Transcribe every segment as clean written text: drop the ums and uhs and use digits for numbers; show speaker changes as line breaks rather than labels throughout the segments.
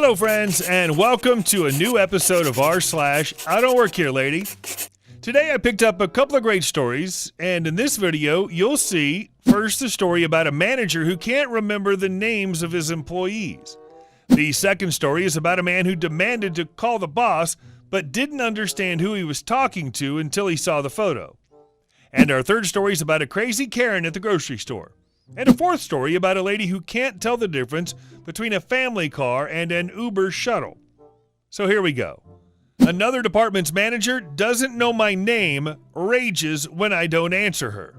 Hello, friends, and welcome to a new episode of r/IDontWorkHereLady. Today I picked up a couple of great stories, and in this video, you'll see first the story about a manager who can't remember the names of his employees. The second story is about a man who demanded to call the boss, but didn't understand who he was talking to until he saw the photo. And our third story is about a crazy Karen at the grocery store. And a fourth story about a lady who can't tell the difference between a family car and an Uber shuttle. So here we go. Another department's manager doesn't know my name, rages when I don't answer her.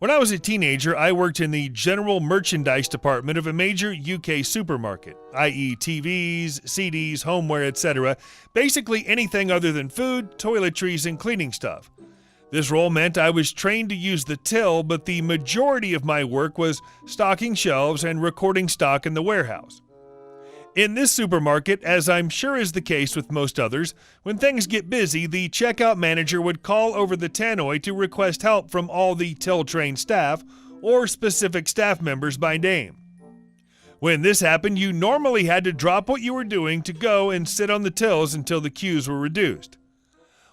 When I was a teenager, I worked in the general merchandise department of a major UK supermarket, i.e. TVs, CDs, homeware, etc. Basically anything other than food, toiletries, and cleaning stuff. This role meant I was trained to use the till, but the majority of my work was stocking shelves and recording stock in the warehouse. In this supermarket, as I'm sure is the case with most others, when things get busy, the checkout manager would call over the tannoy to request help from all the till-trained staff or specific staff members by name. When this happened, you normally had to drop what you were doing to go and sit on the tills until the queues were reduced.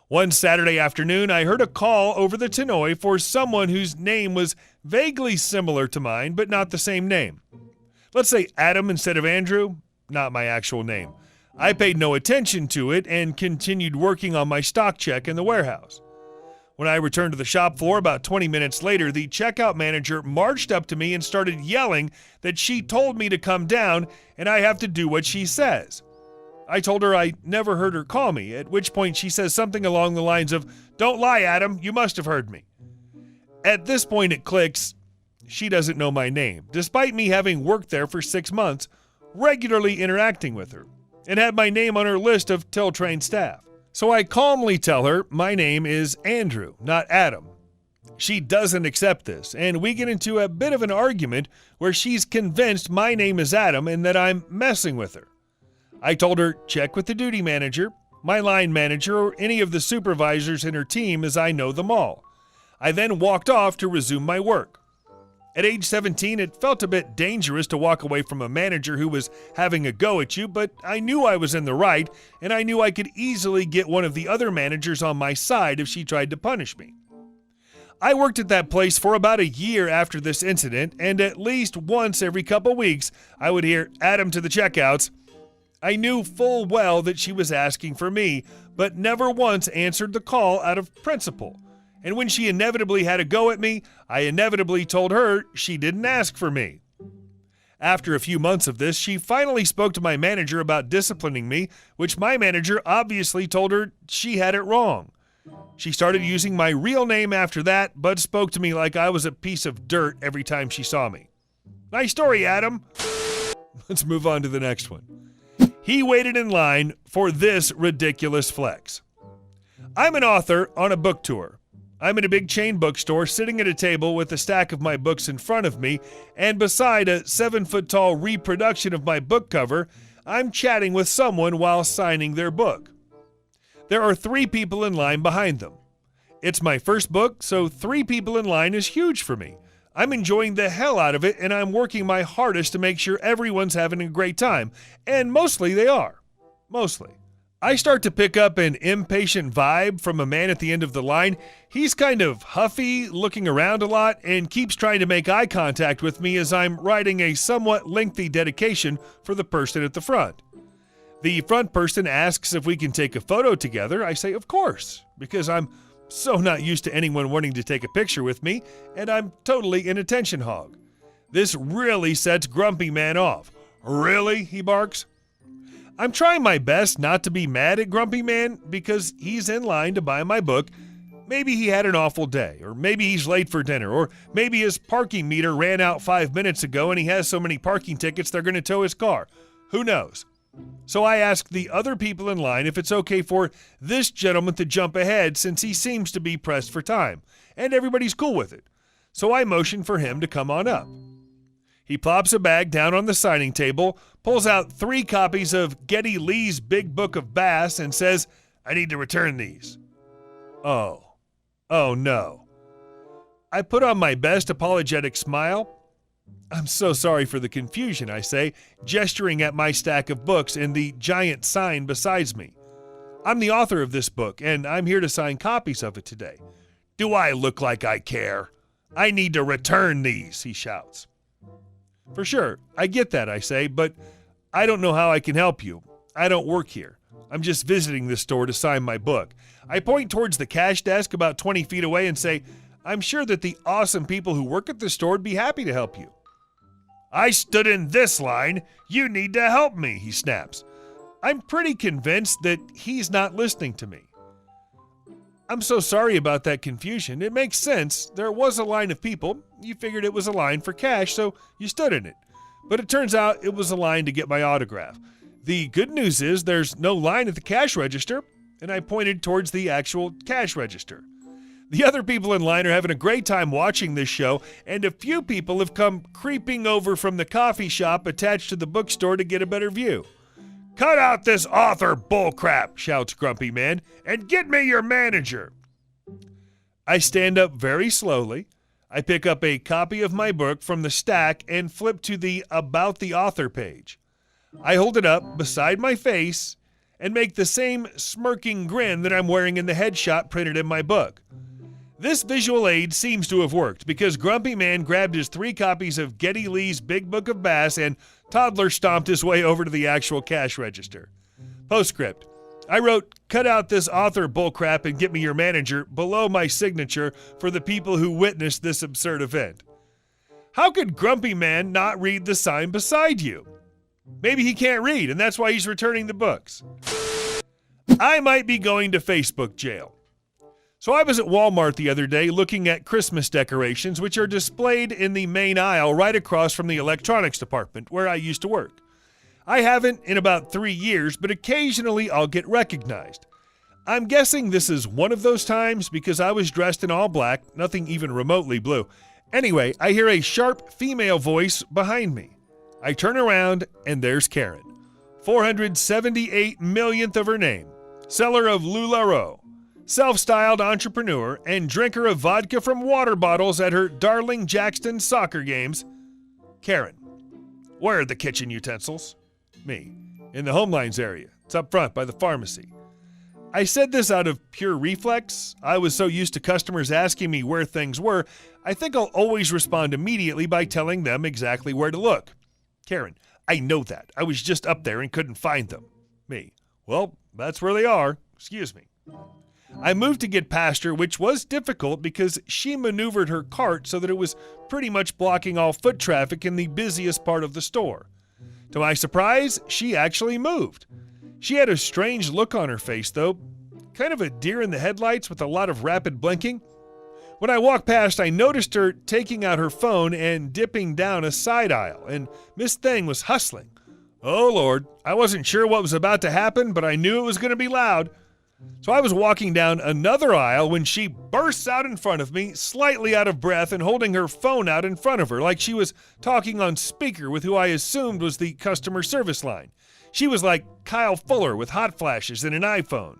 One Saturday afternoon, I heard a call over the tannoy for someone whose name was vaguely similar to mine, but not the same name. Let's say Adam instead of Andrew, not my actual name. I paid no attention to it and continued working on my stock check in the warehouse. When I returned to the shop floor about 20 minutes later, the checkout manager marched up to me and started yelling that she told me to come down and I have to do what she says. I told her I never heard her call me, at which point she says something along the lines of, "Don't lie, Adam, you must have heard me." At this point it clicks, she doesn't know my name, despite me having worked there for 6 months, regularly interacting with her, and had my name on her list of till-trained staff. So I calmly tell her my name is Andrew, not Adam. She doesn't accept this, and we get into a bit of an argument where she's convinced my name is Adam and that I'm messing with her. I told her, check with the duty manager, my line manager, or any of the supervisors in her team as I know them all. I then walked off to resume my work. At age 17, it felt a bit dangerous to walk away from a manager who was having a go at you, but I knew I was in the right, and I knew I could easily get one of the other managers on my side if she tried to punish me. I worked at that place for about a year after this incident, and at least once every couple weeks, I would hear Adam to the checkouts. I knew full well that she was asking for me, but never once answered the call out of principle. And when she inevitably had a go at me, I inevitably told her she didn't ask for me. After a few months of this, she finally spoke to my manager about disciplining me, which my manager obviously told her she had it wrong. She started using my real name after that, but spoke to me like I was a piece of dirt every time she saw me. Nice story, Adam. Let's move on to the next one. He waited in line for this ridiculous flex. I'm an author on a book tour. I'm in a big chain bookstore sitting at a table with a stack of my books in front of me, and beside a 7-foot-tall reproduction of my book cover, I'm chatting with someone while signing their book. There are 3 people in line behind them. It's my first book, so 3 people in line is huge for me. I'm enjoying the hell out of it, and I'm working my hardest to make sure everyone's having a great time. And mostly they are. Mostly. I start to pick up an impatient vibe from a man at the end of the line. He's kind of huffy, looking around a lot, and keeps trying to make eye contact with me as I'm writing a somewhat lengthy dedication for the person at the front. The front person asks if we can take a photo together. I say, of course, because I'm so not used to anyone wanting to take a picture with me, and I'm totally an attention hog. This really sets Grumpy Man off. Really? He barks. I'm trying my best not to be mad at Grumpy Man because he's in line to buy my book. Maybe he had an awful day, or maybe he's late for dinner, or maybe his parking meter ran out 5 minutes ago and he has so many parking tickets they're going to tow his car. Who knows? So I ask the other people in line if it's okay for this gentleman to jump ahead since he seems to be pressed for time, and everybody's cool with it. So I motion for him to come on up. He plops a bag down on the signing table, pulls out 3 copies of Geddy Lee's Big Book of Bass, and says, "I need to return these." Oh no. I put on my best apologetic smile. I'm so sorry for the confusion, I say, gesturing at my stack of books and the giant sign beside me. I'm the author of this book, and I'm here to sign copies of it today. Do I look like I care? I need to return these, he shouts. For sure, I get that, I say, but I don't know how I can help you. I don't work here. I'm just visiting this store to sign my book. I point towards the cash desk about 20 feet away and say, I'm sure that the awesome people who work at the store would be happy to help you. I stood in this line. You need to help me, he snaps. I'm pretty convinced that he's not listening to me. I'm so sorry about that confusion. It makes sense. There was a line of people. You figured it was a line for cash, so you stood in it. But it turns out it was a line to get my autograph. The good news is there's no line at the cash register, and I pointed towards the actual cash register. The other people in line are having a great time watching this show, and a few people have come creeping over from the coffee shop attached to the bookstore to get a better view. Cut out this author bullcrap, shouts Grumpy Man, and get me your manager. I stand up very slowly. I pick up a copy of my book from the stack and flip to the About the Author page. I hold it up beside my face and make the same smirking grin that I'm wearing in the headshot printed in my book. This visual aid seems to have worked because Grumpy Man grabbed his 3 copies of Geddy Lee's Big Book of Bass and toddler stomped his way over to the actual cash register. Postscript. I wrote, cut out this author bullcrap and get me your manager below my signature for the people who witnessed this absurd event. How could Grumpy Man not read the sign beside you? Maybe he can't read and that's why he's returning the books. I might be going to Facebook jail. So I was at Walmart the other day looking at Christmas decorations, which are displayed in the main aisle right across from the electronics department where I used to work. I haven't in about 3 years, but occasionally I'll get recognized. I'm guessing this is one of those times because I was dressed in all black, nothing even remotely blue. Anyway, I hear a sharp female voice behind me. I turn around and there's Karen, 478 millionth of her name, seller of LuLaRoe. Self-styled entrepreneur and drinker of vodka from water bottles at her Darling Jackson soccer games. Karen. Where are the kitchen utensils? Me. In the Homelines area. It's up front by the pharmacy. I said this out of pure reflex. I was so used to customers asking me where things were, I think I'll always respond immediately by telling them exactly where to look. Karen. I know that. I was just up there and couldn't find them. Me. Well, that's where they are. Excuse me. I moved to get past her, which was difficult because she maneuvered her cart so that it was pretty much blocking all foot traffic in the busiest part of the store. To my surprise, she actually moved. She had a strange look on her face, though, kind of a deer in the headlights with a lot of rapid blinking. When I walked past, I noticed her taking out her phone and dipping down a side aisle, and Miss Thing was hustling. Oh, Lord, I wasn't sure what was about to happen, but I knew it was going to be loud. So I was walking down another aisle when she bursts out in front of me, slightly out of breath and holding her phone out in front of her like she was talking on speaker with who I assumed was the customer service line. She was like Kyle Fuller with hot flashes and an iPhone.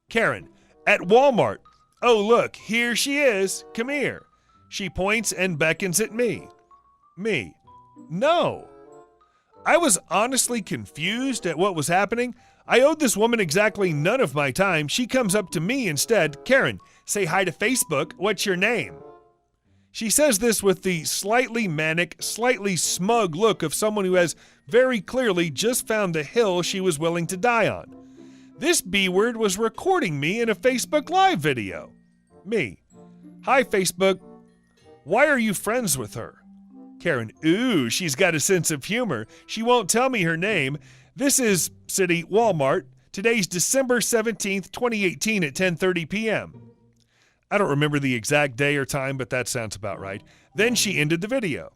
Karen, at Walmart. Oh, look, here she is. Come here. She points and beckons at me. Me. No. I was honestly confused at what was happening. I owed this woman exactly none of my time. She comes up to me instead. Karen, say hi to Facebook. What's your name? She says this with the slightly manic, slightly smug look of someone who has very clearly just found the hill she was willing to die on. This B-word was recording me in a Facebook Live video. Me. Hi, Facebook. Why are you friends with her? Karen. Ooh, she's got a sense of humor. She won't tell me her name. This is City Walmart. Today's December 17th, 2018 at 10:30 p.m. I don't remember the exact day or time, but that sounds about right. Then she ended the video.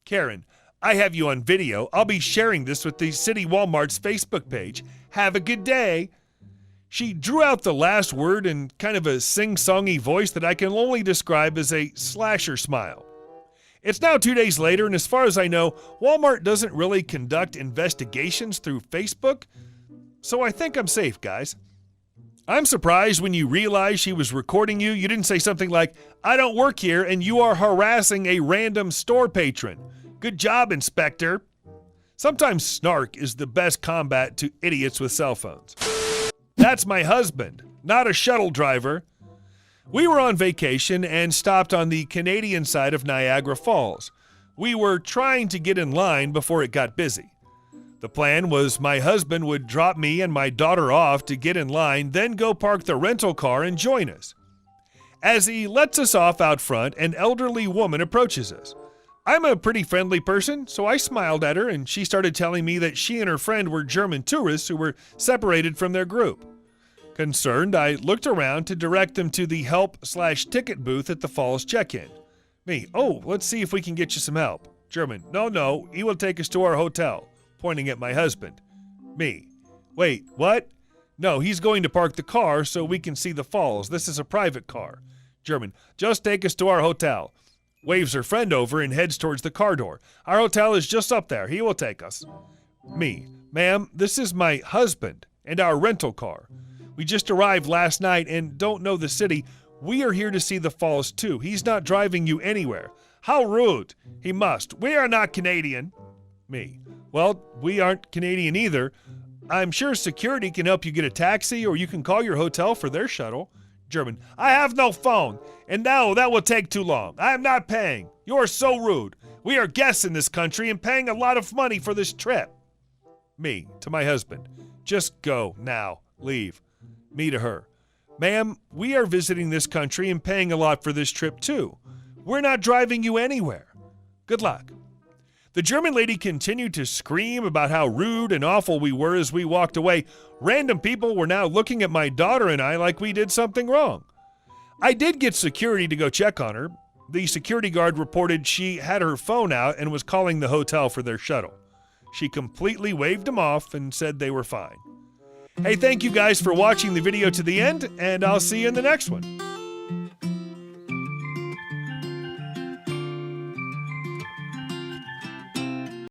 Karen, I have you on video. I'll be sharing this with the City Walmart's Facebook page. Have a good day. She drew out the last word in kind of a sing-songy voice that I can only describe as a slasher smile. It's now 2 days later, and as far as I know, Walmart doesn't really conduct investigations through Facebook, so I think I'm safe, guys. I'm surprised when you realize she was recording you, you didn't say something like, I don't work here and you are harassing a random store patron. Good job, Inspector. Sometimes snark is the best combat to idiots with cell phones. That's my husband, not a shuttle driver. We were on vacation and stopped on the Canadian side of Niagara Falls. We were trying to get in line before it got busy. The plan was my husband would drop me and my daughter off to get in line, then go park the rental car and join us. As he lets us off out front, an elderly woman approaches us. I'm a pretty friendly person, so I smiled at her and she started telling me that she and her friend were German tourists who were separated from their group. Concerned, I looked around to direct them to the help/ticket booth at the Falls check-in. Me, oh, let's see if we can get you some help. German, no, he will take us to our hotel, pointing at my husband. Me, wait, what? No, he's going to park the car so we can see the falls. This is a private car. German, just take us to our hotel. Waves her friend over and heads towards the car door. Our hotel is just up there. He will take us. Me, ma'am, this is my husband and our rental car. We just arrived last night and don't know the city. We are here to see the falls too. He's not driving you anywhere. How rude. He must. We are not Canadian. Me, well, we aren't Canadian either. I'm sure security can help you get a taxi or you can call your hotel for their shuttle. German, I have no phone, and no, that will take too long. I am not paying. You are so rude. We are guests in this country and paying a lot of money for this trip. Me, to my husband, just go now. Leave. Me to her, ma'am, we are visiting this country and paying a lot for this trip too. We're not driving you anywhere. Good luck. The German lady continued to scream about how rude and awful we were as we walked away. Random people were now looking at my daughter and I like we did something wrong. I did get security to go check on her. The security guard reported she had her phone out and was calling the hotel for their shuttle. She completely waved them off and said they were fine. Hey, thank you guys for watching the video to the end, and I'll see you in the next one.